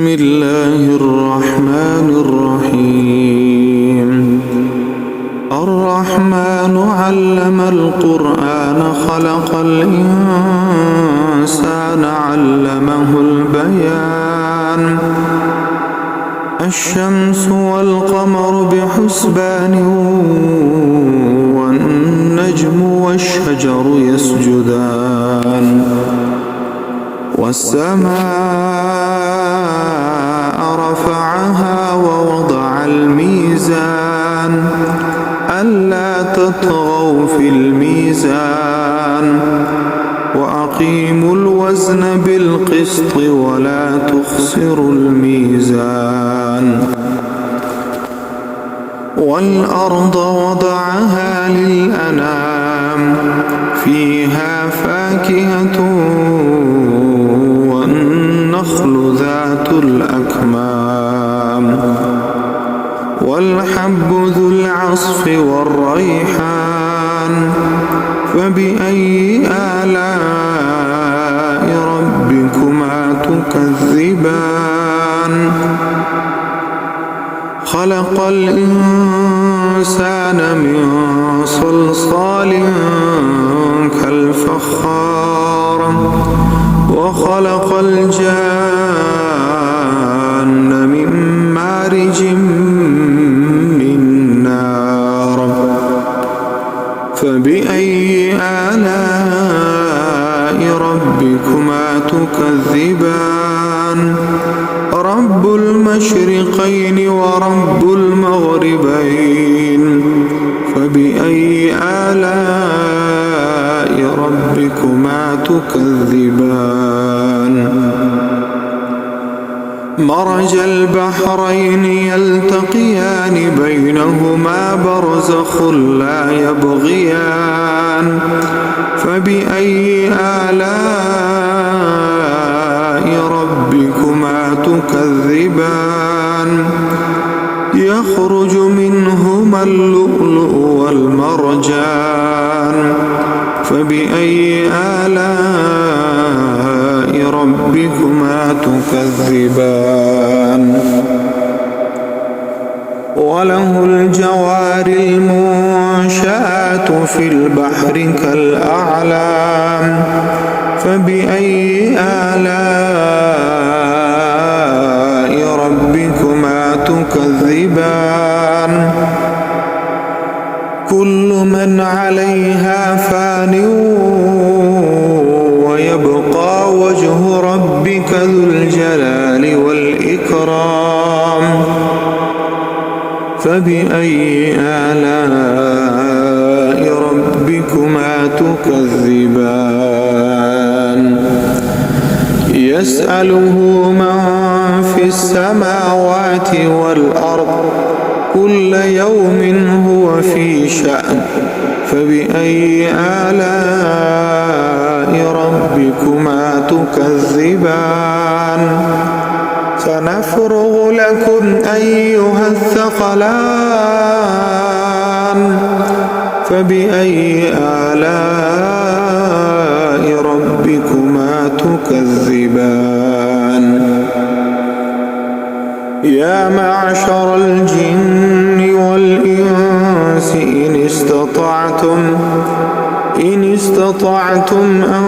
بسم الله الرحمن الرحيم. الرحمن علم القرآن خلق الإنسان علمه البيان. الشمس والقمر بحسبان والنجم والشجر يسجدان والسماء رفعها ووضع الميزان ألا تطغوا في الميزان وأقيموا الوزن بالقسط ولا تخسروا الميزان. والأرض وضعها للأنام فيها فاكهة والنخل ذات الأكمام والحب ذو العصف والريحان. فبأي آلاء ربكما تكذبان؟ خلق الإنسان من صلصال كالفخار وخلق الجان من مارج من نار. فبأي آلاء ربكما تكذبان؟ رب المشرقين ورب المغربين. فبأي آلاء ربكما تكذبان؟ مرج البحرين يلتقيان بينهما برزخ لا يبغيان. فبأي آلاء ربكما تكذبان؟ يخرج منهما اللؤلؤ والمرجان. فبأي آلاء ربكما تكذبان؟ وله الجوار المنشآت في البحر كالأعلام. فبأي آلاء ربكما تكذبان؟ كل من عليها فان ويبقى وجه ربك ذو الجلال والإكرام. فبأي آلاء ربكما تكذبان؟ يسأله من في السماوات والأرض كل يوم هو في شأن. فبأي آلاء ربكما تكذبان؟ سنفرغ لكم أيها الثقلان. فبأي آلاء ربكما تكذبان؟ يا معشر الجن والإنس إن استطعتم أن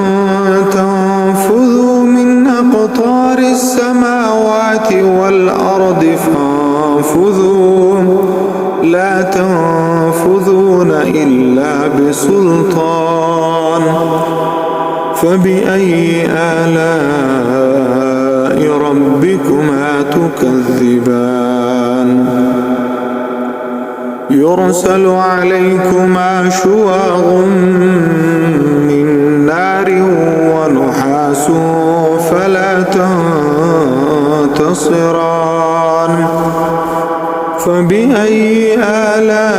تنفذوا من أقطار السماوات والأرض فانفذوا لا تنفذون إلا بسلطان. فبأي آلاء ربكما تكذبان؟ يرسل عليكما شواظ من نار ونحاس فلا تنتصران. فبأي آلاء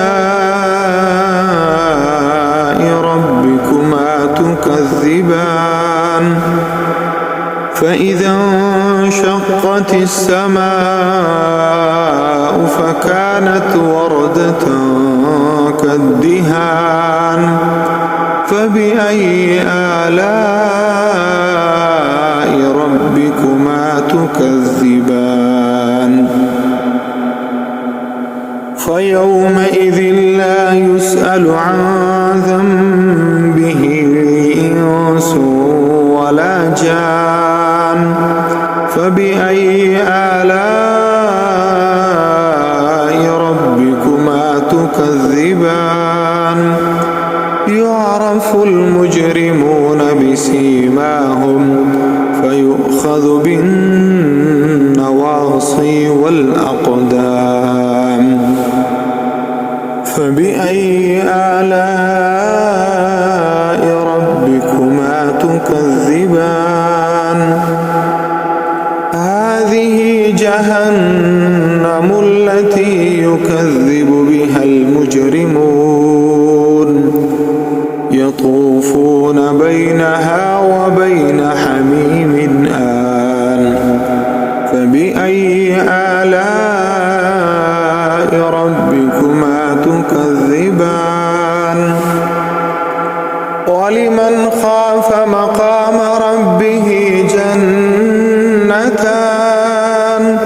ربكما تكذبان؟ فإذا انشقت السماء فكانت وردة كالدهان. فبأي آلاء ربكما تكذبان؟ تكذبان فيومئذ لا يسأل عن ذنبه إنس ولا جان فبأي آلاء ربكما تكذبان يعرف المجرمون بسيماهم فيؤخذ بالنواصي والأقدام فبأي آلاء ربكما تكذبان هذه جهنم التي يكذب بها المجرمون يطوفون بينها وبين حميم آن فبأي آلاء ربكما تكذبان ولمن خاف مقام ربه جنتان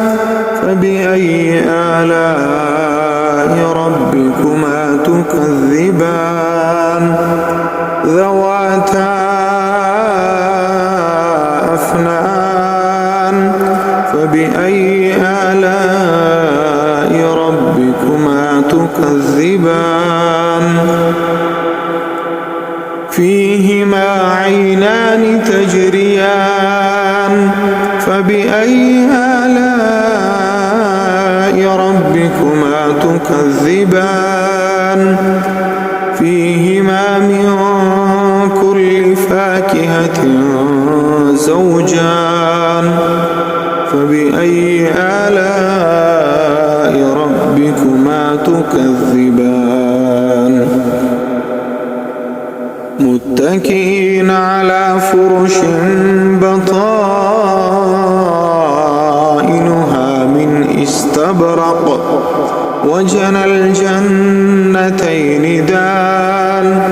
فبأي آلاء ربكما تكذبان ذواتا أفنان فبأي آلاء ربكما تكذبان فيهما عينان تجريان فبأي آلاء ربكما تكذبان فيهما من كل فاكهة زوجان فبأي آلاء ربكما تكذبان متكئين على فرش بطائنها من استبرق وجنى الجنتين دان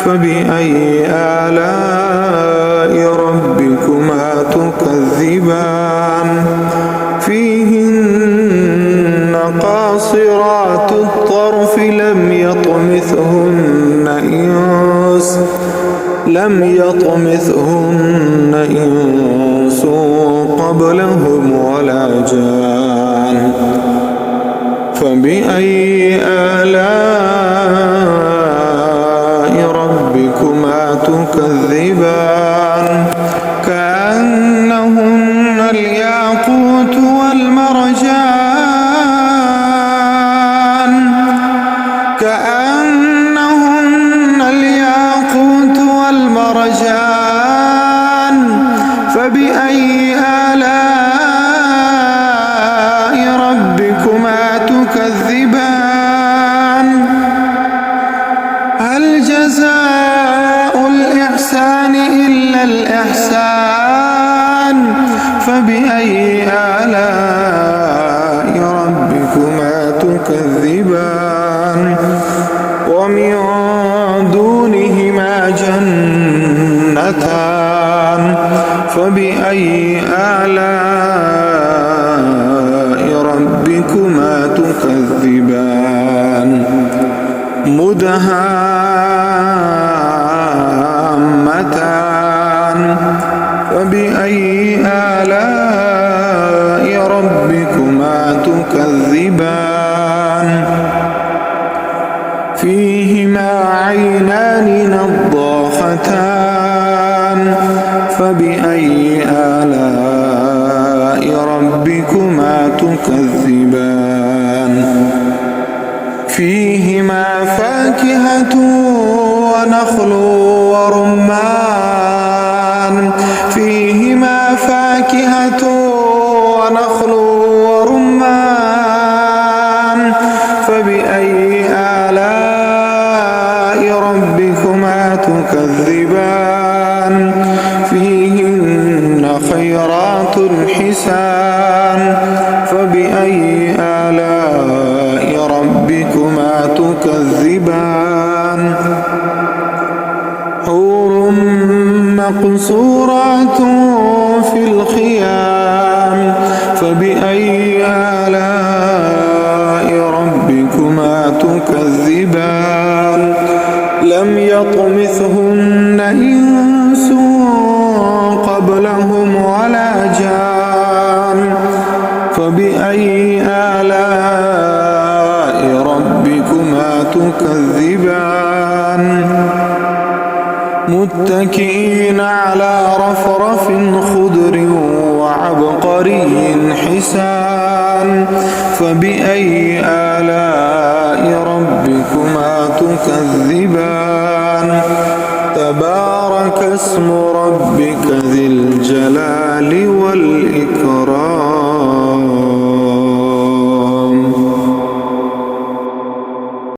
فبأي آلاء ربكما تكذبان فيهن قاصرات الطرف لم يطمثهن إنس قبلهم ولا جان فبأي آلاء ربكما تكذبان كأنهن الياقوت والمرجان فبأي آلاء ربكما تكذبان هل جزاء الإحسان إلا الإحسان فبأي آلاء ربكما تكذبان ومن دونهما جنتان فبأي آلاء ربكما تكذبان مدهامتان فبأي آلاء ربكما تكذبان فيهما عينان نضاختان فبأي آلاء ربكما تكذبان فيهما فاكهة ونخل ورمان فيهما فاكهة ونخل ورمان فبأي آلاء ربكما تكذبان فيهن خيرات حسان فبأي آلاء ربكما تكذبان حور مقصورات في الخيام فبأي فبأي آلاء ربكما تكذبان لم يطمثهن إنس قبلهم ولا جان فبأي آلاء ربكما تكذبان متكئين على رفرف خضر وعبقري حسان فبأي آلاء ربكما تكذبان تبارك اسم ربك ذي